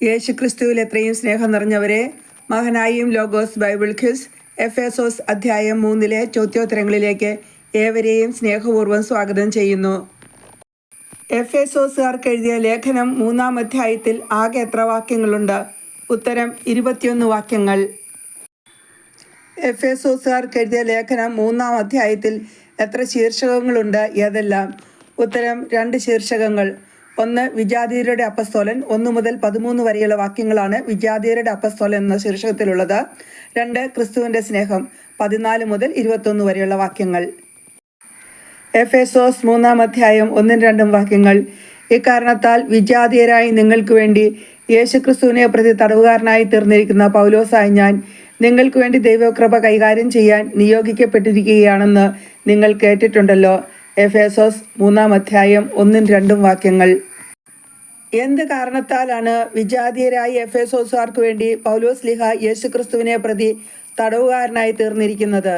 യേശുക്രിസ്തുവിൽ എത്രയും സ്നേഹം നിറഞ്ഞവരെ, മഹനായും ലോഗോസ് ബൈബിൾ ക്വിസ് എഫേസോസ് അധ്യായം 3 ചോദ്യോത്തരങ്ങളിലേക്ക് ഏവരെയും സ്നേഹപൂർവ്വം സ്വാഗതം ചെയ്യുന്നു. എഫേസോസുകാർക്ക് എഴുതിയ ലേഖനം 3 അധ്യായത്തിൽ ആകെ എത്ര വാക്യങ്ങളുണ്ട്? ഉത്തരം 21 വാക്യങ്ങൾ. എഫേസോസുകാർക്ക് എഴുതിയ ലേഖനം 3 അധ്യായത്തിൽ എത്ര ശീർഷകങ്ങളുണ്ട്? ഏതെല്ലാം? ഉത്തരം 2 ശീർഷകങ്ങൾ. 1 വിജാതീയരുടെ അപ്പസ്തോലൻ. 1 മുതൽ 13 വരെയുള്ള വാക്യങ്ങളാണ് വിജാതീയരുടെ അപ്പസ്തോലൻ എന്ന ശീർഷകത്തിലുള്ളത്. 2 ക്രിസ്തുവിൻ്റെ സ്നേഹം. 14 മുതൽ 21 വരെയുള്ള വാക്യങ്ങൾ. എഫേസോസ് 3 അധ്യായം 1-2 വാക്യങ്ങൾ. ഇക്കാരണത്താൽ വിജാതീയരായി നിങ്ങൾക്ക് വേണ്ടി യേശുക്രിസ്തുവിനെ പ്രതി തടവുകാരനായി തീർന്നിരിക്കുന്ന പൗലോസായി ഞാൻ നിങ്ങൾക്ക് വേണ്ടി ദൈവകൃപ കൈകാര്യം ചെയ്യാൻ നിയോഗിക്കപ്പെട്ടിരിക്കുകയാണെന്ന് നിങ്ങൾ കേട്ടിട്ടുണ്ടല്ലോ. എഫേസോസ് 3 അധ്യായം 1-2 വാക്യങ്ങൾ. എന്ത് കാരണത്താലാണ് വിജാതീയരായ എഫേസോസുകാർക്ക് വേണ്ടി പൗലോസ് ലീഹ യേശുക്രിസ്തുവിനെ പ്രതി തടവുകാരനായി തീർന്നിരിക്കുന്നത്?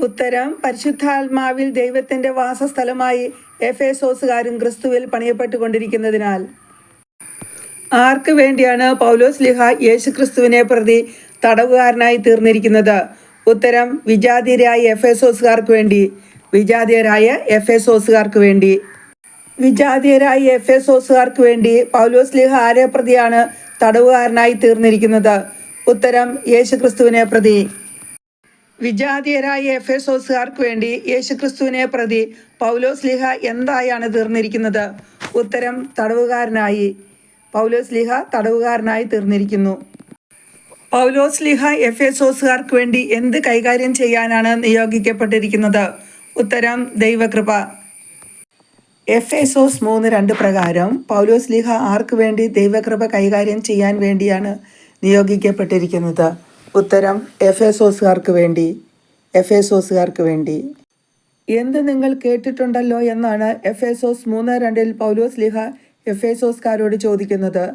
ഉത്തരം പരിശുദ്ധാത്മാവിൽ ദൈവത്തിൻ്റെ വാസസ്ഥലമായി എഫേസോസുകാരും ക്രിസ്തുവിൽ പണിയപ്പെട്ടുകൊണ്ടിരിക്കുന്നതിനാൽ. ആർക്ക് വേണ്ടിയാണ് പൗലോസ് ലീഹ യേശുക്രിസ്തുവിനെ പ്രതി തടവുകാരനായി തീർന്നിരിക്കുന്നത്? ഉത്തരം വിജാതീയരായ എഫേസോസുകാർക്ക് വേണ്ടി. വിജാതീയരായ എഫേസോസുകാർക്ക് വേണ്ടി. വിജാതീയരായ എഫേസോസുകാർക്ക് വേണ്ടി പൗലോസ് ലീഹ ആരെ പ്രതിയാണ് തടവുകാരനായി തീർന്നിരിക്കുന്നത്? ഉത്തരം യേശുക്രിസ്തുവിനെ പ്രതി. വിജാതീയരായ എഫേസോസുകാർക്ക് വേണ്ടി യേശുക്രിസ്തുവിനെ പ്രതി പൗലോസ് ലീഹ എന്തായാണ് തീർന്നിരിക്കുന്നത്? ഉത്തരം തടവുകാരനായി. പൗലോസ് ലീഹ തടവുകാരനായി തീർന്നിരിക്കുന്നു. പൗലോസ് ലീഹ എഫേസോസുകാർക്ക് വേണ്ടി എന്ത് കൈകാര്യം ചെയ്യാനാണ് നിയോഗിക്കപ്പെട്ടിരിക്കുന്നത്? ഉത്തരം ദൈവകൃപ. എഫേസോസ് 3:2 പ്രകാരം പൗലോസ് ലീഹ ആർക്ക് വേണ്ടി ദൈവകൃപ കൈകാര്യം ചെയ്യാൻ വേണ്ടിയാണ് നിയോഗിക്കപ്പെട്ടിരിക്കുന്നത്? ഉത്തരം എഫേസോസുകാർക്ക് വേണ്ടി. എഫേസോസുകാർക്ക് വേണ്ടി. എന്ത് നിങ്ങൾ കേട്ടിട്ടുണ്ടല്ലോ എന്നാണ് എഫേസോസ് 3:2 പൗലോസ് ലീഹ എഫേസോസുകാരോട് ചോദിക്കുന്നത്.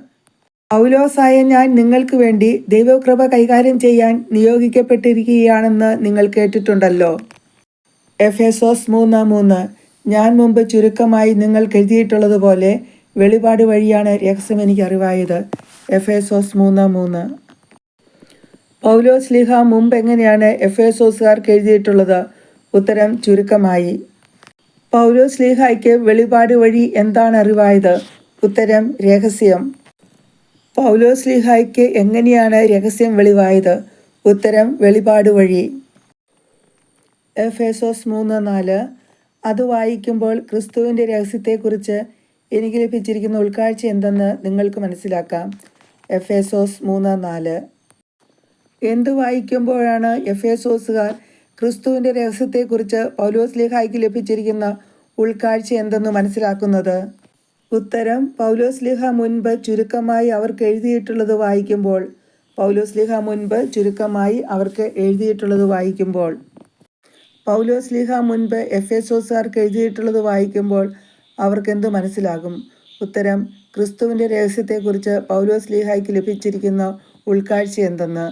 പൗലോസായ ഞാൻ നിങ്ങൾക്ക് വേണ്ടി ദൈവകൃപ കൈകാര്യം ചെയ്യാൻ നിയോഗിക്കപ്പെട്ടിരിക്കുകയാണെന്ന് നിങ്ങൾ കേട്ടിട്ടുണ്ടല്ലോ. എഫേസോസ് 3:3 ഞാൻ മുമ്പ് ചുരുക്കമായി നിങ്ങൾക്ക് എഴുതിയിട്ടുള്ളതുപോലെ വെളിപാട് വഴിയാണ് രഹസ്യം എനിക്ക് അറിവായത്. എഫേസോസ് 3:3. പൗലോസ് ലീഹ മുമ്പ് എങ്ങനെയാണ് എഫേസോസുകാർക്ക് എഴുതിയിട്ടുള്ളത്? ഉത്തരം ചുരുക്കമായി. പൗലോസ് ലീഹായ്ക്ക് വെളിപാട് വഴി എന്താണ് അറിവായത്? ഉത്തരം രഹസ്യം. പൗലോസ് ലീഹായ്ക്ക് എങ്ങനെയാണ് രഹസ്യം വെളിവായത്? ഉത്തരം വെളിപാട് വഴി. എഫേസോസ് 3:4 അത് വായിക്കുമ്പോൾ ക്രിസ്തുവിൻ്റെ രഹസ്യത്തെക്കുറിച്ച് എനിക്ക് ലഭിച്ചിരിക്കുന്ന ഉൾക്കാഴ്ച എന്തെന്ന് നിങ്ങൾക്ക് മനസ്സിലാക്കാം. എഫേസോസ് 3:4. എന്ത് വായിക്കുമ്പോഴാണ് എഫേസോസുകാർ ക്രിസ്തുവിൻ്റെ രഹസ്യത്തെക്കുറിച്ച് പൗലോസ് ലീഹായ്ക്ക് ലഭിച്ചിരിക്കുന്ന ഉൾക്കാഴ്ച എന്തെന്ന് മനസ്സിലാക്കുന്നത്? ഉത്തരം പൗലോസ് ലീഹ മുൻപ് ചുരുക്കമായി അവർക്ക് എഴുതിയിട്ടുള്ളത് വായിക്കുമ്പോൾ. പൗലോസ് ലീഹ മുൻപ് ചുരുക്കമായി അവർക്ക് എഴുതിയിട്ടുള്ളത് വായിക്കുമ്പോൾ. പൗലോസ് ലീഹ മുൻപ് എഫേസോസുകാർക്ക് എഴുതിയിട്ടുള്ളത് വായിക്കുമ്പോൾ അവർക്കെന്ത് മനസ്സിലാകും? ഉത്തരം ക്രിസ്തുവിൻ്റെ രഹസ്യത്തെക്കുറിച്ച് പൗലോസ് ലീഹായ്ക്ക് ലഭിച്ചിരിക്കുന്ന ഉൾക്കാഴ്ച എന്തെന്ന്.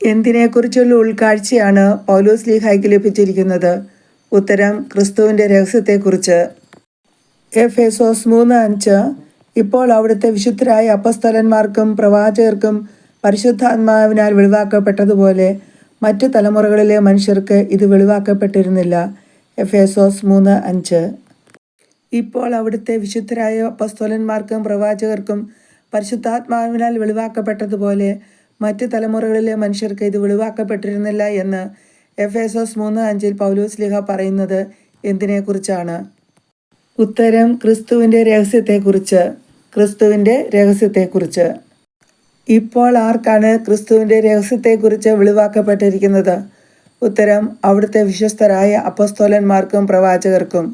എന്തിനെക്കുറിച്ചുള്ള ഉൾക്കാഴ്ചയാണ് പൗലോസ് ലീഹായ്ക്ക് ലഭിച്ചിരിക്കുന്നത്? ഉത്തരം ക്രിസ്തുവിൻ്റെ രഹസ്യത്തെക്കുറിച്ച്. എഫേസോസ് 3:5 ഇപ്പോൾ അവിടുത്തെ വിശുദ്ധരായ അപ്പസ്തലന്മാർക്കും പ്രവാചകർക്കും പരിശുദ്ധാത്മാവിനാൽ വെളിവാക്കപ്പെട്ടതുപോലെ മറ്റു തലമുറകളിലെ മനുഷ്യർക്ക് ഇത് വെളിവാക്കപ്പെട്ടിരുന്നില്ല. എഫേസോസ് 3:5. ഇപ്പോൾ അവിടുത്തെ വിശുദ്ധരായ അപ്പസ്തോലന്മാർക്കും പ്രവാചകർക്കും പരിശുദ്ധാത്മാവിനാൽ വെളിവാക്കപ്പെട്ടതുപോലെ മറ്റു തലമുറകളിലെ മനുഷ്യർക്ക് ഇത് വെളിവാക്കപ്പെട്ടിരുന്നില്ല എന്ന് എഫേസോസ് 3:5 പൗലോസ് ലീഹ പറയുന്നത് എന്തിനെക്കുറിച്ചാണ്? ഉത്തരം ക്രിസ്തുവിൻ്റെ രഹസ്യത്തെക്കുറിച്ച്. ക്രിസ്തുവിൻ്റെ രഹസ്യത്തെക്കുറിച്ച്. ഇപ്പോൾ ആർക്കാണ് ക്രിസ്തുവിൻ്റെ രഹസ്യത്തെക്കുറിച്ച് വെളിവാക്കപ്പെട്ടിരിക്കുന്നത്? ഉത്തരം അവിടുത്തെ വിശ്വസ്തരായ അപ്പസ്തോലന്മാർക്കും പ്രവാചകർക്കും.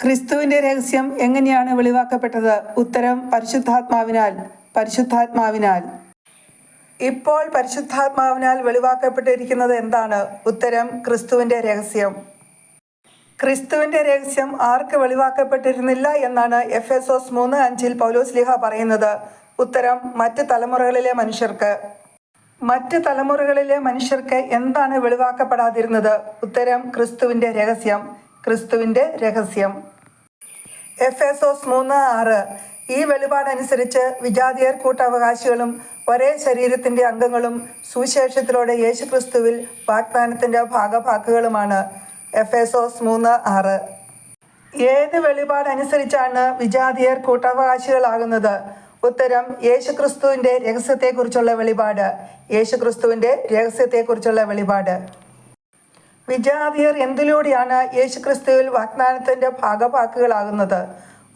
ക്രിസ്തുവിൻ്റെ രഹസ്യം എങ്ങനെയാണ് വെളിവാക്കപ്പെട്ടത്? ഉത്തരം പരിശുദ്ധാത്മാവിനാൽ. പരിശുദ്ധാത്മാവിനാൽ. ഇപ്പോൾ പരിശുദ്ധാത്മാവിനാൽ വെളിവാക്കപ്പെട്ടിരിക്കുന്നത് എന്താണ്? ഉത്തരം ക്രിസ്തുവിൻ്റെ രഹസ്യം. ക്രിസ്തുവിൻ്റെ രഹസ്യം ആർക്ക് വെളിവാക്കപ്പെട്ടിരുന്നില്ല എന്നാണ് എഫേസോസ് 3:5 പൗലോസ് ലീഹ പറയുന്നത്? ഉത്തരം മറ്റ് തലമുറകളിലെ മനുഷ്യർക്ക്. മറ്റ് തലമുറകളിലെ മനുഷ്യർക്ക് എന്താണ് വെളിവാക്കപ്പെടാതിരുന്നത്? ഉത്തരം ക്രിസ്തുവിൻ്റെ രഹസ്യം. ക്രിസ്തുവിൻ്റെ രഹസ്യം. എഫേസോസ് 3:6 ഈ വെളിപാടനുസരിച്ച് വിജാതിയർ കൂട്ടവകാശികളും ഒരേ ശരീരത്തിൻ്റെ അംഗങ്ങളും സുവിശേഷത്തിലൂടെ യേശുക്രിസ്തുവിൽ വാഗ്ദാനത്തിൻ്റെ ഭാഗഭാക്കുകളുമാണ്. എഫേസോസ് 3:6. ഏത് വെളിപാടനുസരിച്ചാണ് വിജാതിയർ കൂട്ടവകാശികളാകുന്നത്? ഉത്തരം: യേശുക്രിസ്തുവിൻ്റെ രഹസ്യത്തെക്കുറിച്ചുള്ള വെളിപാട്. യേശുക്രിസ്തുവിൻ്റെ രഹസ്യത്തെക്കുറിച്ചുള്ള വെളിപാട്. വിജാതിയർ എന്തിലൂടെയാണ് യേശുക്രിസ്തുവിൽ വാഗ്ദാനത്തിൻ്റെ ഭാഗഭാക്കുകളാകുന്നത്?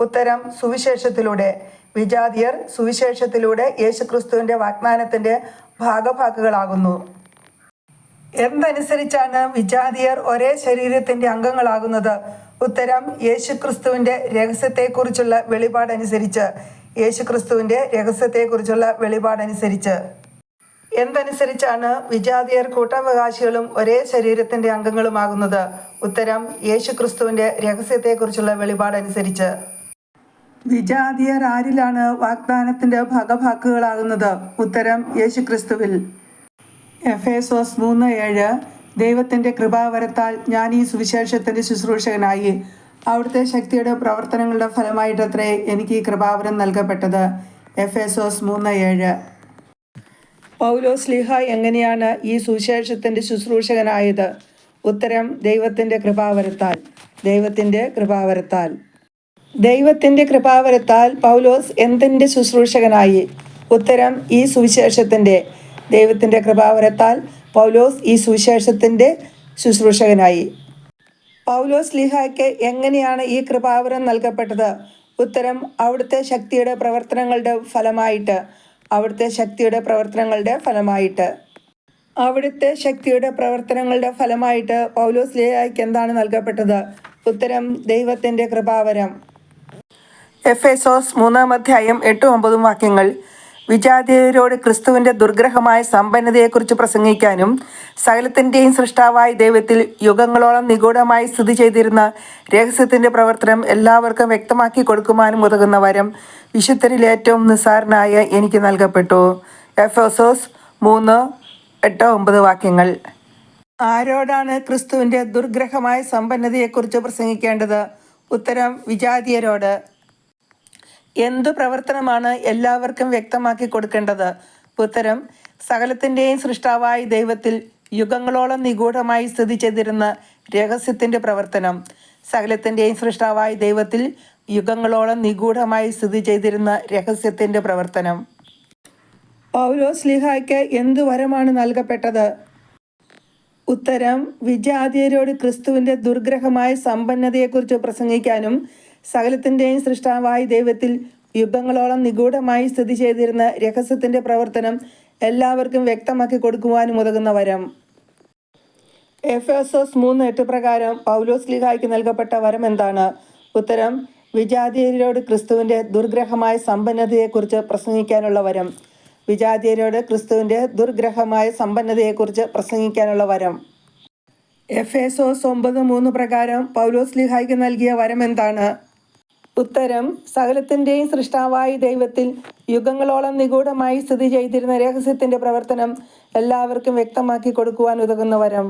ഉത്തരം: സുവിശേഷത്തിലൂടെ. വിജാതിയർ സുവിശേഷത്തിലൂടെ യേശുക്രിസ്തുവിൻ്റെ വാഗ്ദാനത്തിൻ്റെ ഭാഗഭാക്കുകളാകുന്നു. എന്തനുസരിച്ചാണ് വിജാതിയർ ഒരേ ശരീരത്തിൻ്റെ അംഗങ്ങളാകുന്നത്? ഉത്തരം: യേശുക്രിസ്തുവിൻ്റെ രഹസ്യത്തെക്കുറിച്ചുള്ള വെളിപാടനുസരിച്ച്. യേശുക്രിസ്തുവിൻ്റെ രഹസ്യത്തെക്കുറിച്ചുള്ള വെളിപാടനുസരിച്ച്. എന്തനുസരിച്ചാണ് വിജാതിയർ കൂട്ടവകാശികളും ഒരേ ശരീരത്തിൻ്റെ അംഗങ്ങളുമാകുന്നത്? ഉത്തരം: യേശുക്രിസ്തുവിൻ്റെ രഹസ്യത്തെക്കുറിച്ചുള്ള വെളിപാടനുസരിച്ച്. വിജാതിയർ ആരിലാണ് വാഗ്ദാനത്തിൻ്റെ ഭാഗഭാക്കുകളാകുന്നത്? ഉത്തരം: യേശുക്രിസ്തുവിൽ. എഫേസോസ് 3:7. ദൈവത്തിൻ്റെ കൃപാവരത്താൽ ഞാൻ ഈ സുവിശേഷത്തിൻ്റെ ശുശ്രൂഷകനായി. അവിടുത്തെ ശക്തിയുടെ പ്രവർത്തനങ്ങളുടെ ഫലമായിട്ടത്രേ എനിക്ക് ഈ കൃപാവരം നൽകപ്പെട്ടത്. എഫേസോസ് 3:7. പൗലോസ്ലീഹ എങ്ങനെയാണ് ഈ സുവിശേഷത്തിൻ്റെ ശുശ്രൂഷകനായത്? ഉത്തരം: ദൈവത്തിൻ്റെ കൃപാവരത്താൽ. ദൈവത്തിൻ്റെ കൃപാവരത്താൽ. ദൈവത്തിൻ്റെ കൃപാവരത്താൽ പൗലോസ് എന്തിൻ്റെ ശുശ്രൂഷകനായി? ഉത്തരം: ഈ സുവിശേഷത്തിൻ്റെ. ദൈവത്തിൻ്റെ കൃപാവരത്താൽ പൗലോസ് ഈ സുവിശേഷത്തിൻ്റെ ശുശ്രൂഷകനായി. പൗലോസ്ലീഹായ്ക്ക് എങ്ങനെയാണ് ഈ കൃപാവരം നൽകപ്പെട്ടത്? ഉത്തരം: അവിടുത്തെ ശക്തിയുടെ പ്രവർത്തനങ്ങളുടെ ഫലമായിട്ട്. അവിടുത്തെ ശക്തിയുടെ പ്രവർത്തനങ്ങളുടെ ഫലമായിട്ട്. അവിടുത്തെ ശക്തിയുടെ പ്രവർത്തനങ്ങളുടെ ഫലമായിട്ട് പൗലോസ്ലീഹായ്ക്ക് എന്താണ് നൽകപ്പെട്ടത്? ഉത്തരം: ദൈവത്തിൻ്റെ കൃപാവരം. എഫേസോസ് 3:8-9 വാക്യങ്ങൾ. വിജാതിയരോട് ക്രിസ്തുവിൻ്റെ ദുർഗ്രഹമായ സമ്പന്നതയെക്കുറിച്ച് പ്രസംഗിക്കാനും സകലത്തിൻ്റെയും സൃഷ്ടാവായ ദൈവത്തിൽ യുഗങ്ങളോളം നിഗൂഢമായി സ്ഥിതി ചെയ്തിരുന്ന രഹസ്യത്തിൻ്റെ പ്രവർത്തനം എല്ലാവർക്കും വ്യക്തമാക്കി കൊടുക്കുവാനും ഉതകുന്ന വരം വിശുദ്ധരിൽ ഏറ്റവും നിസ്സാരനായ എനിക്ക് നൽകപ്പെട്ടു. എഫേസോസ് 3:8-9 വാക്യങ്ങൾ. ആരോടാണ് ക്രിസ്തുവിൻ്റെ ദുർഗ്രഹമായ സമ്പന്നതയെക്കുറിച്ച് പ്രസംഗിക്കേണ്ടത്? ഉത്തരം: വിജാതിയരോട്. എന്തു പ്രവർത്തനമാണ് എല്ലാവർക്കും വ്യക്തമാക്കി കൊടുക്കേണ്ടത്? ഉത്തരം: സകലത്തിൻ്റെയും സൃഷ്ടാവായ ദൈവത്തിൽ യുഗങ്ങളോളം നിഗൂഢമായി സ്ഥിതി ചെയ്തിരുന്ന രഹസ്യത്തിൻ്റെ പ്രവർത്തനം. സകലത്തിൻ്റെയും സൃഷ്ടാവായ ദൈവത്തിൽ യുഗങ്ങളോളം നിഗൂഢമായി സ്ഥിതി ചെയ്തിരുന്ന രഹസ്യത്തിൻ്റെ പ്രവർത്തനം. പൗലോസ്ലീഹായ്ക്ക് എന്തു വരമാണ് നൽകപ്പെട്ടത്? ഉത്തരം: വിജാതിയരോട് ക്രിസ്തുവിൻ്റെ ദുർഗ്രഹമായ സമ്പന്നതയെക്കുറിച്ച് പ്രസംഗിക്കാനും സകലത്തിൻ്റെയും സൃഷ്ടാവായ ദൈവത്തിൽ യുഗങ്ങളോളം നിഗൂഢമായി സ്ഥിതി ചെയ്തിരുന്ന രഹസ്യത്തിൻ്റെ പ്രവർത്തനം എല്ലാവർക്കും വ്യക്തമാക്കി കൊടുക്കുവാനും ഉതകുന്ന വരം. എഫേസോസ് 3:8 പ്രകാരം പൗലോസ്ലീഹായ്ക്ക് നൽകപ്പെട്ട വരം എന്താണ്? ഉത്തരം: വിജാതിയരോട് ക്രിസ്തുവിൻ്റെ ദുർഗ്രഹമായ സമ്പന്നതയെക്കുറിച്ച് പ്രസംഗിക്കാനുള്ള വരം. വിജാതിയരോട് ക്രിസ്തുവിൻ്റെ ദുർഗ്രഹമായ സമ്പന്നതയെക്കുറിച്ച് പ്രസംഗിക്കാനുള്ള വരം. എഫേസോസ് 9:3 പ്രകാരം പൗലോസ്ലീഹായ്ക്ക് നൽകിയ വരം എന്താണ്? ഉത്തരം: സകലത്തിൻ്റെയും സൃഷ്ടാവായ ദൈവത്തിൽ യുഗങ്ങളോളം നിഗൂഢമായി സ്ഥിതി ചെയ്തിരുന്ന രഹസ്യത്തിൻ്റെ പ്രവർത്തനം എല്ലാവർക്കും വ്യക്തമാക്കി കൊടുക്കുവാൻ ഉതകുന്ന വരം.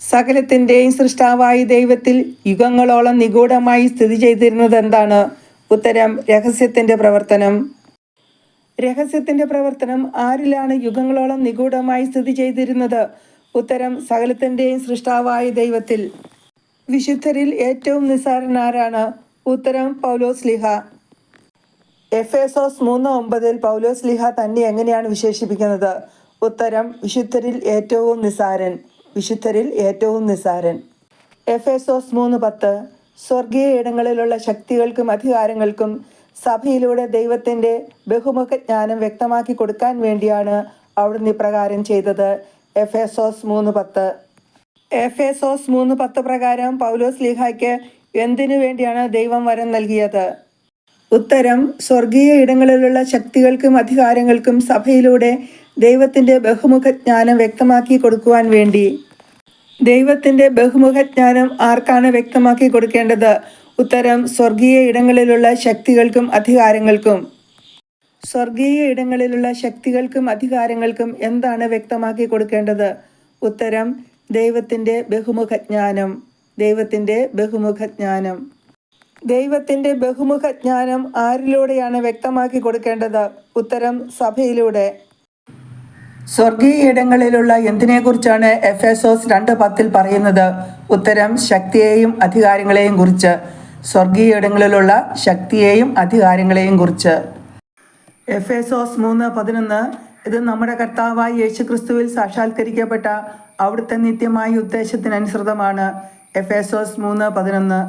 സകലത്തിൻ്റെയും സൃഷ്ടാവായ ദൈവത്തിൽ യുഗങ്ങളോളം നിഗൂഢമായി സ്ഥിതി ചെയ്തിരുന്നത് എന്താണ്? ഉത്തരം: രഹസ്യത്തിൻ്റെ പ്രവർത്തനം. രഹസ്യത്തിൻ്റെ പ്രവർത്തനം ആരിലാണ് യുഗങ്ങളോളം നിഗൂഢമായി സ്ഥിതി ചെയ്തിരുന്നത്? ഉത്തരം: സകലത്തിൻ്റെയും സൃഷ്ടാവായ ദൈവത്തിൽ. വിശുദ്ധരിൽ ഏറ്റവും നിസ്സാരനാരാണ്? ഉത്തരം: പൗലോസ്ലീഹ. എഫേസോസ് 3:9 പൗലോസ്ലീഹ തന്നെ എങ്ങനെയാണ് വിശേഷിപ്പിക്കുന്നത്? ഉത്തരം: വിശുദ്ധരിൽ ഏറ്റവും നിസ്സാരൻ. വിശുദ്ധരിൽ ഏറ്റവും നിസ്സാരൻ. എഫേസോസ് 3:10 സ്വർഗീയ ഇടങ്ങളിലുള്ള ശക്തികൾക്കും അധികാരങ്ങൾക്കും സഭയിലൂടെ ദൈവത്തിൻ്റെ ബഹുമുഖ ജ്ഞാനം വ്യക്തമാക്കി കൊടുക്കാൻ വേണ്ടിയാണ് അവിടുന്ന് ഇപ്രകാരം ചെയ്തത്. എഫേസോസ് 3:10. എഫേസോസ് 3:10 പ്രകാരം പൗലോസ്ലീഹായ്ക്ക് എന്തിനു വേണ്ടിയാണ് ദൈവം വരം നൽകിയത്? ഉത്തരം: സ്വർഗീയ ഇടങ്ങളിലുള്ള ശക്തികൾക്കും അധികാരങ്ങൾക്കും സഭയിലൂടെ ദൈവത്തിൻ്റെ ബഹുമുഖ ജ്ഞാനം വ്യക്തമാക്കി കൊടുക്കുവാൻ വേണ്ടി. ദൈവത്തിൻ്റെ ബഹുമുഖ ജ്ഞാനം ആർക്കാണ് വ്യക്തമാക്കി കൊടുക്കേണ്ടത്? ഉത്തരം: സ്വർഗീയ ഇടങ്ങളിലുള്ള ശക്തികൾക്കും അധികാരങ്ങൾക്കും. സ്വർഗീയ ഇടങ്ങളിലുള്ള ശക്തികൾക്കും അധികാരങ്ങൾക്കും എന്താണ് വ്യക്തമാക്കി കൊടുക്കേണ്ടത്? ഉത്തരം: ദൈവത്തിൻ്റെ ബഹുമുഖ ജ്ഞാനം. ദൈവത്തിൻ്റെ ബഹുമുഖ ജ്ഞാനം. ദൈവത്തിൻ്റെ ബഹുമുഖ ജ്ഞാനം ആരിലൂടെയാണ് വ്യക്തമാക്കി കൊടുക്കേണ്ടത്? ഉത്തരം സഭയിലൂടെ. സ്വർഗീയ ഇടങ്ങളിലുള്ള എന്തിനെക്കുറിച്ചാണ് എഫേസോസ് 2:10 പറയുന്നത്? ഉത്തരം ശക്തിയെയും അധികാരങ്ങളെയും കുറിച്ച്. സ്വർഗീയ ഇടങ്ങളിലുള്ള ശക്തിയെയും അധികാരങ്ങളെയും കുറിച്ച്. എഫേസോസ് 3:11 ഇത് നമ്മുടെ കർത്താവായ യേശുക്രിസ്തുവിൽ സാക്ഷാത്കരിക്കപ്പെട്ട അവിടുത്തെ നിത്യമായ ഉദ്ദേശത്തിനനുസൃതമാണ്. എഫേസോസ് 3:11.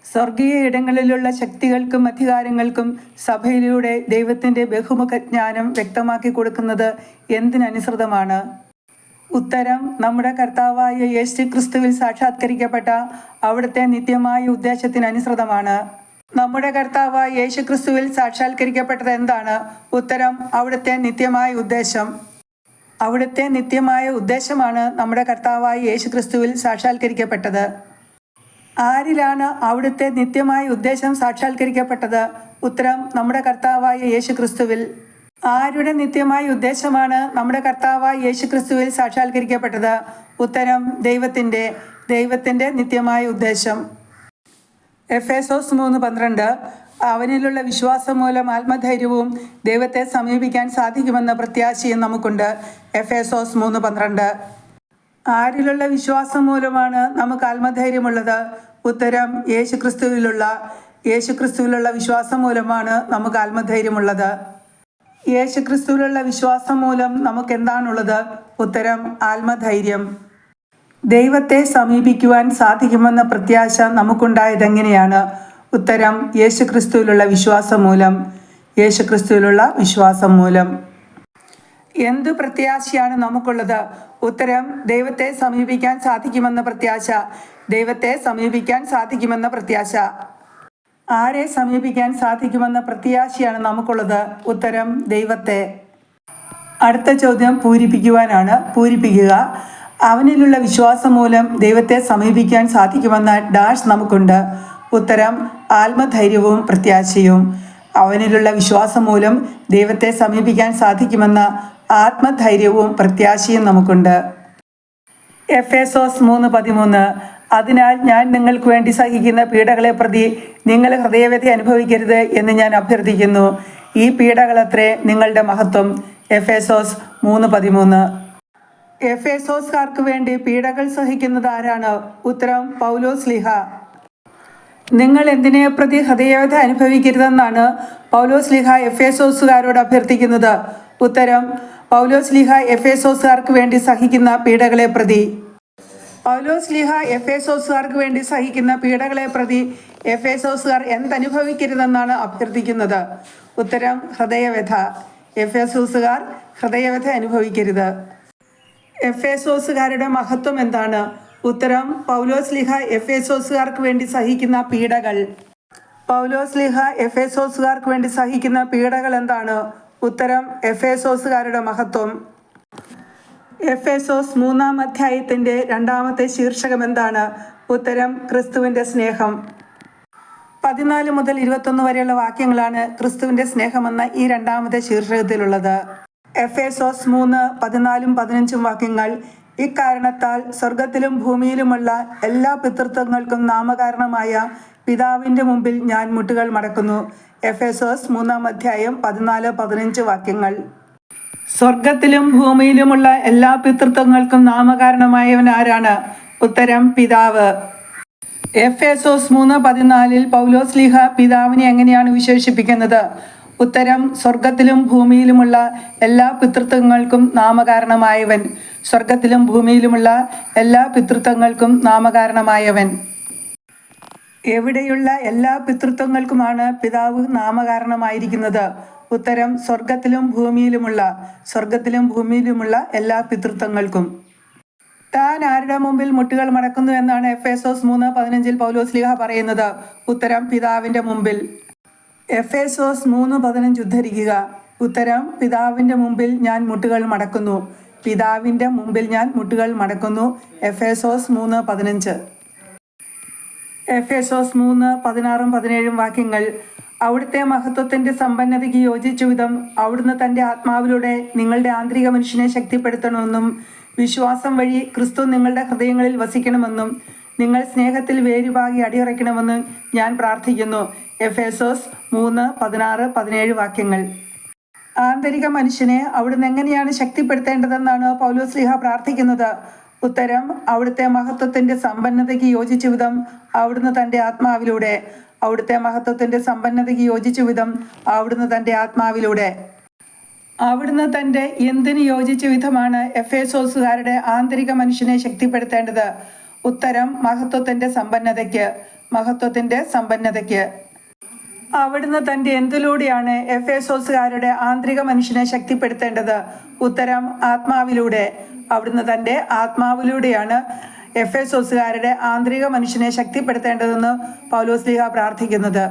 സ്വർഗീയ ഇടങ്ങളിലുള്ള ശക്തികൾക്കും അധികാരങ്ങൾക്കും സഭയിലൂടെ ദൈവത്തിൻ്റെ ബഹുമുഖ ജ്ഞാനം വ്യക്തമാക്കി കൊടുക്കുന്നത് എന്തിനനുസൃതമാണ്? ഉത്തരം നമ്മുടെ കർത്താവായ യേശുക്രിസ്തുവിൽ സാക്ഷാത്കരിക്കപ്പെട്ട അവിടുത്തെ നിത്യമായ ഉദ്ദേശത്തിനനുസൃതമാണ്. നമ്മുടെ കർത്താവായ യേശുക്രിസ്തുവിൽ സാക്ഷാത്കരിക്കപ്പെട്ടത് എന്താണ്? ഉത്തരം അവിടുത്തെ നിത്യമായ ഉദ്ദേശം. അവിടുത്തെ നിത്യമായ ഉദ്ദേശമാണ് നമ്മുടെ കർത്താവായ യേശുക്രിസ്തുവിൽ സാക്ഷാത്കരിക്കപ്പെട്ടത്. ആരിലാണ് അവിടുത്തെ നിത്യമായ ഉദ്ദേശം സാക്ഷാത്കരിക്കപ്പെട്ടത്? ഉത്തരം നമ്മുടെ കർത്താവായ യേശുക്രിസ്തുവിൽ. ആരുടെ നിത്യമായ ഉദ്ദേശമാണ് നമ്മുടെ കർത്താവായ യേശുക്രിസ്തുവിൽ സാക്ഷാത്കരിക്കപ്പെട്ടത്? ഉത്തരം ദൈവത്തിൻ്റെ നിത്യമായ ഉദ്ദേശം. എഫേസോസ് 3:12 അവനിലുള്ള വിശ്വാസം മൂലം ആത്മധൈര്യവും ദൈവത്തെ സമീപിക്കാൻ സാധിക്കുമെന്ന പ്രത്യാശയും നമുക്കുണ്ട്. എഫേസോസ് 3:12. ആരിലുള്ള വിശ്വാസം മൂലമാണ് നമുക്ക് ആത്മധൈര്യമുള്ളത്? ഉത്തരം യേശുക്രിസ്തുവിലുള്ള വിശ്വാസം മൂലമാണ് നമുക്ക് ആത്മധൈര്യമുള്ളത്. യേശുക്രിസ്തുവിലുള്ള വിശ്വാസം മൂലം നമുക്ക് എന്താണുള്ളത്? ഉത്തരം ആത്മധൈര്യം. ദൈവത്തെ സമീപിക്കുവാൻ സാധിക്കുമെന്ന പ്രത്യാശ നമുക്കുണ്ടായതെങ്ങനെയാണ്? ഉത്തരം യേശുക്രിസ്തുവിലുള്ള വിശ്വാസം മൂലം. യേശുക്രിസ്തുവിലുള്ള വിശ്വാസം മൂലം. എന്തു പ്രത്യാശയാണ് നമുക്കുള്ളത്? ഉത്തരം ദൈവത്തെ സമീപിക്കാൻ സാധിക്കുമെന്ന പ്രത്യാശ. ദൈവത്തെ സമീപിക്കാൻ സാധിക്കുമെന്ന പ്രത്യാശ. ആരെ സമീപിക്കാൻ സാധിക്കുമെന്ന പ്രത്യാശയാണ് നമുക്കുള്ളത്? ഉത്തരം ദൈവത്തെ. അടുത്ത ചോദ്യം പൂരിപ്പിക്കുവാനാണ്. പൂരിപ്പിക്കുക. അവനിലുള്ള വിശ്വാസം മൂലം ദൈവത്തെ സമീപിക്കാൻ സാധിക്കുമെന്ന ഡാഷ് നമുക്കുണ്ട്. ഉത്തരം ആത്മധൈര്യവും പ്രത്യാശയും. അവനിലുള്ള വിശ്വാസം മൂലം ദൈവത്തെ സമീപിക്കാൻ സാധിക്കുമെന്ന ആത്മധൈര്യവും പ്രത്യാശയും നമുക്കുണ്ട്. എഫേസോസ് 3:13 അതിനാൽ ഞാൻ നിങ്ങൾക്ക് വേണ്ടി സഹിക്കുന്ന പീഡകളെ പ്രതി നിങ്ങൾ ഹൃദയവ്യഥ അനുഭവിക്കരുത് എന്ന് ഞാൻ അഭ്യർത്ഥിക്കുന്നു. ഈ പീഡകളത്രേ നിങ്ങളുടെ മഹത്വം. എഫേസോസ് 3:13. എഫേസോസ്കാർക്ക് വേണ്ടി പീഡകൾ സഹിക്കുന്നത് ആരാണ്? ഉത്തരം പൗലോസ്ലീഹ. നിങ്ങൾ എന്തിനെ പ്രതി ഹൃദയവ്യഥ അനുഭവിക്കരുതെന്നാണ് പൗലോസ്ലീഹ എഫേസോസുകാരോട് അഭ്യർത്ഥിക്കുന്നത്? ഉത്തരം പൗലോസ്ലീഹ എഫേസോസുകാർക്ക് വേണ്ടി സഹിക്കുന്ന പീഡകളെ പ്രതി. പൗലോസ്ലീഹ എഫേസോസുകാർക്ക് വേണ്ടി സഹിക്കുന്ന പീഡകളെ പ്രതി എഫേസോസുകാർ എന്തനുഭവിക്കരുതെന്നാണ് അഭ്യർത്ഥിക്കുന്നത്? ഉത്തരം ഹൃദയവ്യഥ. എഫേസോസുകാർ ഹൃദയവ്യഥ അനുഭവിക്കരുത്. എഫേസോസുകാരുടെ മഹത്വം എന്താണ്? ഉത്തരം പൗലോസ്ലീഹ എഫേസോസുകാർക്ക് വേണ്ടി സഹിക്കുന്ന പീഡകൾ. പൗലോസ്ലീഹ എഫേസോസുകാർക്ക് വേണ്ടി സഹിക്കുന്ന പീഡകൾ എന്താണ്? ഉത്തരം എഫേസോസുകാരുടെ മഹത്വം. എഫേസോസ് 3-ാം അധ്യായത്തിൻ്റെ 2-ാമത്തെ ശീർഷകം എന്താണ്? ഉത്തരം ക്രിസ്തുവിൻ്റെ സ്നേഹം. 14 മുതൽ 21 വരെയുള്ള വാക്യങ്ങളാണ് ക്രിസ്തുവിൻ്റെ സ്നേഹമെന്ന ഈ 2-ാമത്തെ ശീർഷകത്തിലുള്ളത്. എഫേസോസ് 3:14-15 വാക്യങ്ങൾ ഇക്കാരണത്താൽ സ്വർഗത്തിലും ഭൂമിയിലുമുള്ള എല്ലാ പിതൃത്വങ്ങൾക്കും നാമകാരണമായ പിതാവിൻ്റെ മുമ്പിൽ ഞാൻ മുട്ടുകൾ മടക്കുന്നു. എഫേസോസ് 3-ാം അധ്യായം 14-15 വാക്യങ്ങൾ. സ്വർഗത്തിലും ഭൂമിയിലുമുള്ള എല്ലാ പിതൃത്വങ്ങൾക്കും നാമകാരണമായവൻ ആരാണ്? ഉത്തരം പിതാവ്. എഫേസോസ് 3:14 പൗലോസ്ലീഹ പിതാവിനെ എങ്ങനെയാണ് വിശേഷിപ്പിക്കുന്നത്? ഉത്തരം സ്വർഗത്തിലും ഭൂമിയിലുമുള്ള എല്ലാ പിതൃത്വങ്ങൾക്കും നാമകാരണമായവൻ. സ്വർഗത്തിലും ഭൂമിയിലുമുള്ള എല്ലാ പിതൃത്വങ്ങൾക്കും നാമകാരണമായവൻ. എവിടെയുള്ള എല്ലാ പിതൃത്വങ്ങൾക്കുമാണ് പിതാവ് നാമകാരണമായിരിക്കുന്നത്? ഉത്തരം സ്വർഗത്തിലും ഭൂമിയിലുമുള്ള എല്ലാ പിതൃത്വങ്ങൾക്കും. താൻ ആരുടെ മുമ്പിൽ മുട്ടുകൾ മടക്കുന്നു എന്നാണ് എഫേസോസ് 3:15 പൗലോസ്ലീഹ പറയുന്നത്? ഉത്തരം പിതാവിൻ്റെ മുമ്പിൽ. എഫേസോസ് 3:15 ഉദ്ധരിക്കുക. ഉത്തരം പിതാവിൻ്റെ മുമ്പിൽ ഞാൻ മുട്ടുകൾ മടക്കുന്നു. പിതാവിൻ്റെ മുമ്പിൽ ഞാൻ മുട്ടുകൾ മടക്കുന്നു. എഫേസോസ് 3:15. എഫേസോസ് 3:16-17 വാക്യങ്ങൾ അവിടുത്തെ മഹത്വത്തിൻ്റെ സമ്പന്നതയ്ക്ക് യോജിച്ച വിധം അവിടുന്ന് തൻ്റെ ആത്മാവിലൂടെ നിങ്ങളുടെ ആന്തരിക മനുഷ്യനെ ശക്തിപ്പെടുത്തണമെന്നും വിശ്വാസം വഴി ക്രിസ്തു നിങ്ങളുടെ ഹൃദയങ്ങളിൽ വസിക്കണമെന്നും നിങ്ങൾ സ്നേഹത്തിൽ വേരുപാകി അടിയുറയ്ക്കണമെന്ന് ഞാൻ പ്രാർത്ഥിക്കുന്നു. എഫേസോസ് 3:16-17 വാക്യങ്ങൾ. ആന്തരിക മനുഷ്യനെ അവിടുന്ന് എങ്ങനെയാണ് ശക്തിപ്പെടുത്തേണ്ടതെന്നാണ് പൗലോസ്ലീഹ പ്രാർത്ഥിക്കുന്നത്. ഉത്തരം, അവിടുത്തെ മഹത്വത്തിൻ്റെ സമ്പന്നതയ്ക്ക് യോജിച്ച വിധം അവിടുന്ന് തൻ്റെ ആത്മാവിലൂടെ. അവിടുത്തെ മഹത്വത്തിൻ്റെ സമ്പന്നതയ്ക്ക് യോജിച്ച വിധം അവിടുന്ന് തൻ്റെ ആത്മാവിലൂടെ. അവിടുന്ന് തൻ്റെ എന്തിന് യോജിച്ച വിധമാണ് എഫേസോസുകാരുടെ ആന്തരിക മനുഷ്യനെ ശക്തിപ്പെടുത്തേണ്ടത്? ഉത്തരം, മഹത്വത്തിൻ്റെ സമ്പന്നതയ്ക്ക്. മഹത്വത്തിൻ്റെ സമ്പന്നതയ്ക്ക്. അവിടുന്ന് തൻ്റെ എന്തിലൂടെയാണ് എഫേസോസുകാരുടെ ആന്തരിക മനുഷ്യനെ ശക്തിപ്പെടുത്തേണ്ടത്? ഉത്തരം, ആത്മാവിലൂടെ. അവിടുന്ന് തൻ്റെ ആത്മാവിലൂടെയാണ് എഫേസോസുകാരുടെ ആന്തരിക മനുഷ്യനെ ശക്തിപ്പെടുത്തേണ്ടതെന്ന് പൗലോസ്ലീഹ പ്രാർത്ഥിക്കുന്നത്.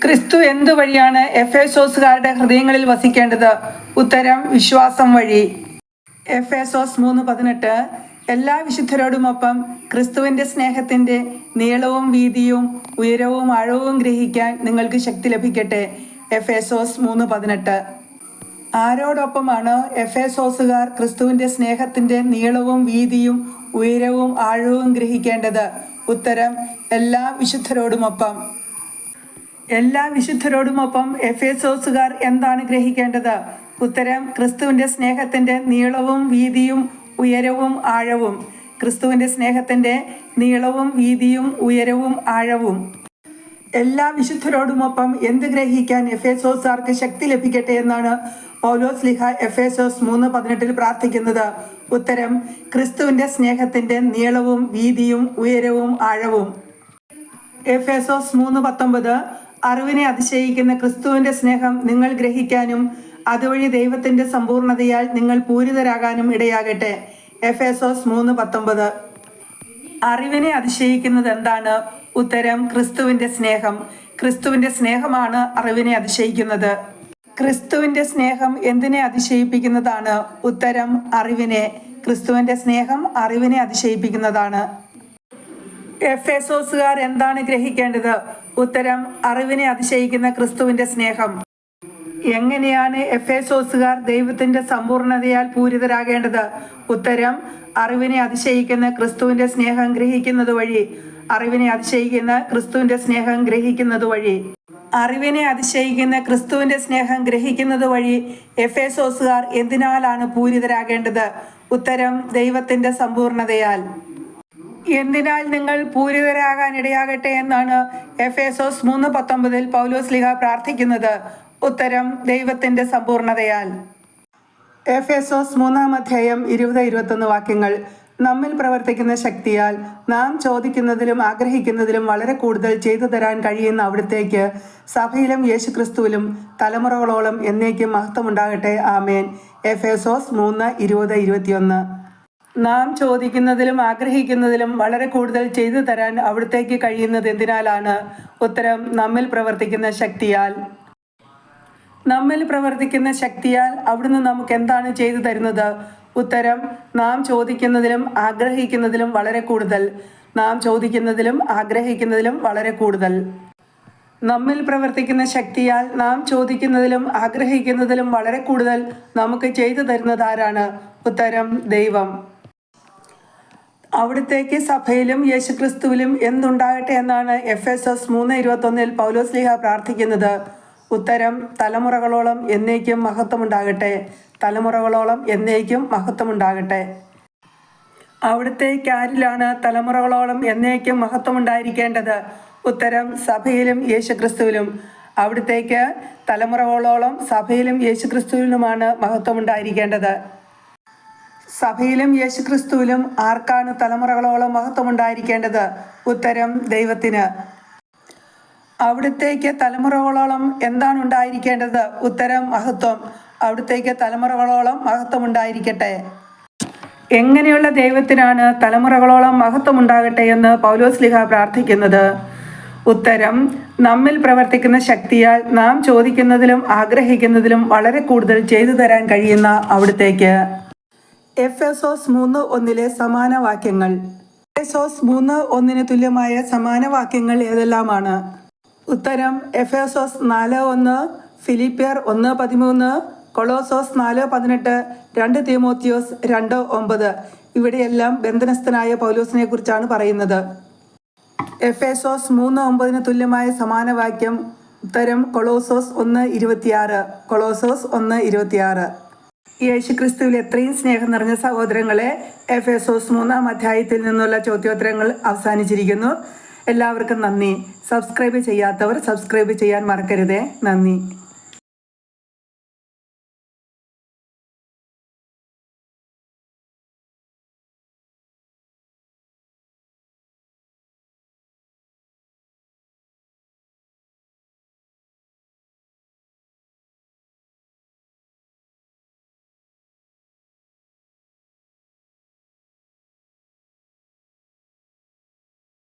ക്രിസ്തു എന്തു വഴിയാണ് എഫേസോസുകാരുടെ ഹൃദയങ്ങളിൽ വസിക്കേണ്ടത്? ഉത്തരം, വിശ്വാസം വഴി. എഫേസോസ് 3:18 എല്ലാ വിശുദ്ധരോടുമൊപ്പം ക്രിസ്തുവിൻ്റെ സ്നേഹത്തിൻ്റെ നീളവും വീതിയും ഉയരവും ആഴവും ഗ്രഹിക്കാൻ നിങ്ങൾക്ക് ശക്തി ലഭിക്കട്ടെ. എഫേസോസ് 3:18. ആരോടൊപ്പമാണ് എഫേസോസുകാർ ക്രിസ്തുവിൻ്റെ സ്നേഹത്തിൻ്റെ നീളവും വീതിയും ഉയരവും ആഴവും ഗ്രഹിക്കേണ്ടത്? ഉത്തരം, എല്ലാ വിശുദ്ധരോടുമൊപ്പം. എല്ലാ വിശുദ്ധരോടുമൊപ്പം എഫേസോസുകാർ എന്താണ് ഗ്രഹിക്കേണ്ടത്? ഉത്തരം, ക്രിസ്തുവിൻ്റെ സ്നേഹത്തിൻ്റെ നീളവും വീതിയും ഉയരവും ആഴവും. ക്രിസ്തുവിൻ്റെ സ്നേഹത്തിൻ്റെ നീളവും വീതിയും ഉയരവും ആഴവും. എല്ലാ വിശുദ്ധരോടുമൊപ്പം എന്ത് ഗ്രഹിക്കാൻ എഫേസോസുകാർക്ക് ശക്തി ലഭിക്കട്ടെ എന്നാണ് പൗലോസ്ലീഹ എഫേസോസ് 3:18 പ്രാർത്ഥിക്കുന്നത്. ഉത്തരം, ക്രിസ്തുവിൻ്റെ സ്നേഹത്തിൻ്റെ നീളവും വീതിയും ഉയരവും ആഴവും. എഫേസോസ് 3:19 അറിവിനെ അതിശയിക്കുന്ന ക്രിസ്തുവിൻ്റെ സ്നേഹം നിങ്ങൾ ഗ്രഹിക്കാനും അതുവഴി ദൈവത്തിൻ്റെ സമ്പൂർണതയാൽ നിങ്ങൾ പൂരിതരാകാനും ഇടയാകട്ടെ. എഫേസോസ് 3:19. അറിവിനെ അതിശയിക്കുന്നത് എന്താണ്? ഉത്തരം, ക്രിസ്തുവിൻ്റെ സ്നേഹം. ക്രിസ്തുവിൻ്റെ സ്നേഹമാണ് അറിവിനെ അതിശയിക്കുന്നത്. ക്രിസ്തുവിൻ്റെ സ്നേഹം എന്തിനെ അതിശയിപ്പിക്കുന്നതാണ്? ഉത്തരം, അറിവിനെ. ക്രിസ്തുവിൻ്റെ സ്നേഹം അറിവിനെ അതിശയിപ്പിക്കുന്നതാണ്. എഫേസോസുകാർ എന്താണ് ഗ്രഹിക്കേണ്ടത്? ഉത്തരം, അറിവിനെ അതിശയിക്കുന്ന ക്രിസ്തുവിൻ്റെ സ്നേഹം. എങ്ങനെയാണ് എഫേസോസുകാർ ദൈവത്തിൻ്റെ സമ്പൂർണതയാൽ പൂരിതരാകേണ്ടത്? ഉത്തരം, അറിവിനെ അതിശയിക്കുന്ന ക്രിസ്തുവിൻ്റെ സ്നേഹം ഗ്രഹിക്കുന്നത് വഴി. അറിവിനെ അതിശയിക്കുന്ന ക്രിസ്തുവിൻ്റെ സ്നേഹം ഗ്രഹിക്കുന്നത് വഴി. അറിവിനെ അതിശയിക്കുന്ന ക്രിസ്തുവിൻ്റെ സ്നേഹം ഗ്രഹിക്കുന്നത് വഴി എഫേസോസുകാർ എന്തിനാലാണ് പൂരിതരാകേണ്ടത്? ഉത്തരം, ദൈവത്തിൻ്റെ സമ്പൂർണതയാൽ. എന്തിനാൽ നിങ്ങൾ പൂരിതരാകാൻ ഇടയാകട്ടെ എന്നാണ് എഫേസോസ് 3:19 പൗലോസ്ലീഹ പ്രാർത്ഥിക്കുന്നത്? ഉത്തരം, ദൈവത്തിൻ്റെ സമ്പൂർണതയാൽ. എഫേസോസ് 3:20-21 വാക്യങ്ങൾ. നമ്മിൽ പ്രവർത്തിക്കുന്ന ശക്തിയാൽ നാം ചോദിക്കുന്നതിലും ആഗ്രഹിക്കുന്നതിലും വളരെ കൂടുതൽ ചെയ്തു തരാൻ കഴിയുന്ന അവിടുത്തേക്ക് സഭയിലും യേശുക്രിസ്തുവിലും തലമുറകളോളം എന്നേക്കും മഹത്വമുണ്ടാകട്ടെ. ആമേൻ. എഫേസോസ് 3:20-21. നാം ചോദിക്കുന്നതിലും ആഗ്രഹിക്കുന്നതിലും വളരെ കൂടുതൽ ചെയ്തു തരാൻ അവിടുത്തേക്ക് കഴിയുന്നത് എന്തിനാലാണ്? ഉത്തരം, നമ്മിൽ പ്രവർത്തിക്കുന്ന ശക്തിയാൽ. നമ്മിൽ പ്രവർത്തിക്കുന്ന ശക്തിയാൽ അവിടുന്ന് നമുക്ക് എന്താണ് ചെയ്തു തരുന്നത്? ഉത്തരം, നാം ചോദിക്കുന്നതിലും ആഗ്രഹിക്കുന്നതിലും വളരെ കൂടുതൽ. നാം ചോദിക്കുന്നതിലും ആഗ്രഹിക്കുന്നതിലും വളരെ കൂടുതൽ. നമ്മിൽ പ്രവർത്തിക്കുന്ന ശക്തിയാൽ നാം ചോദിക്കുന്നതിലും ആഗ്രഹിക്കുന്നതിലും വളരെ കൂടുതൽ നമുക്ക് ചെയ്തു തരുന്നത് ആരാണ്? ഉത്തരം, ദൈവം. അവിടുത്തേക്ക് സഭയിലും യേശുക്രിസ്തുവിലും എന്തുണ്ടാകട്ടെ എന്നാണ് എഫേസോസ് 3:21 പൗലോസ്ലീഹ പ്രാർത്ഥിക്കുന്നത്. ഉത്തരം, തലമുറകളോളം എന്നേക്കും മഹത്വമുണ്ടാകട്ടെ. തലമുറകളോളം എന്നേക്കും മഹത്വമുണ്ടാകട്ടെ. അവിടുത്തേക്ക് ആരിലാണ് തലമുറകളോളം എന്നേക്കും മഹത്വമുണ്ടായിരിക്കേണ്ടത്? ഉത്തരം, സഭയിലും യേശുക്രിസ്തുവിലും. അവിടുത്തേക്ക് തലമുറകളോളം സഭയിലും യേശുക്രിസ്തുവിലുമാണ് മഹത്വമുണ്ടായിരിക്കേണ്ടത്. സഭയിലും യേശുക്രിസ്തുവിലും ആർക്കാണ് തലമുറകളോളം മഹത്വമുണ്ടായിരിക്കേണ്ടത്? ഉത്തരം, ദൈവത്തിന്. അവിടുത്തേക്ക് തലമുറകളോളം എന്താണ് ഉണ്ടായിരിക്കേണ്ടത്? ഉത്തരം, മഹത്വം. അവിടുത്തേക്ക് തലമുറകളോളം മഹത്വമുണ്ടായിരിക്കട്ടെ. എങ്ങനെയുള്ള ദൈവത്തിനാണ് തലമുറകളോളം മഹത്വമുണ്ടാകട്ടെ എന്ന് പൗലോസ്ലീഹ പ്രാർത്ഥിക്കുന്നത്? ഉത്തരം, നമ്മിൽ പ്രവർത്തിക്കുന്ന ശക്തിയാൽ നാം ചോദിക്കുന്നതിലും ആഗ്രഹിക്കുന്നതിലും വളരെ കൂടുതൽ ചെയ്തു തരാൻ കഴിയുന്ന അവിടുത്തേക്ക്. എഫേസോസ് 3:1 സമാന വാക്യങ്ങൾ. എഫേസോസ് 3:1 തുല്യമായ സമാന വാക്യങ്ങൾ ഏതെല്ലാമാണ്? ഉത്തരം, എഫേസോസ് 4:1, ഫിലിപ്പിയർ 1:13, കൊളോസോസ് 4:18, 2 തീമോത്തിയോസ് 2:9. ഇവിടെയെല്ലാം ബന്ധനസ്ഥനായ പൗലോസിനെ കുറിച്ചാണ് പറയുന്നത്. എഫേസോസ് 3:9 തുല്യമായ സമാന വാക്യം. ഉത്തരം കൊളോസോസ് 1:26. കൊളോസോസ് 1:26. യേശുക്രിസ്തുവിൽ എത്രയും സ്നേഹം നിറഞ്ഞ സഹോദരങ്ങളെ, എഫേസോസ് 3-ാം നിന്നുള്ള ചോദ്യോത്തരങ്ങൾ അവസാനിച്ചിരിക്കുന്നു. എല്ലാവർക്കും നന്ദി. സബ്സ്ക്രൈബ് ചെയ്യാത്തവർ സബ്സ്ക്രൈബ് ചെയ്യാൻ മറക്കരുതേ. നന്ദി.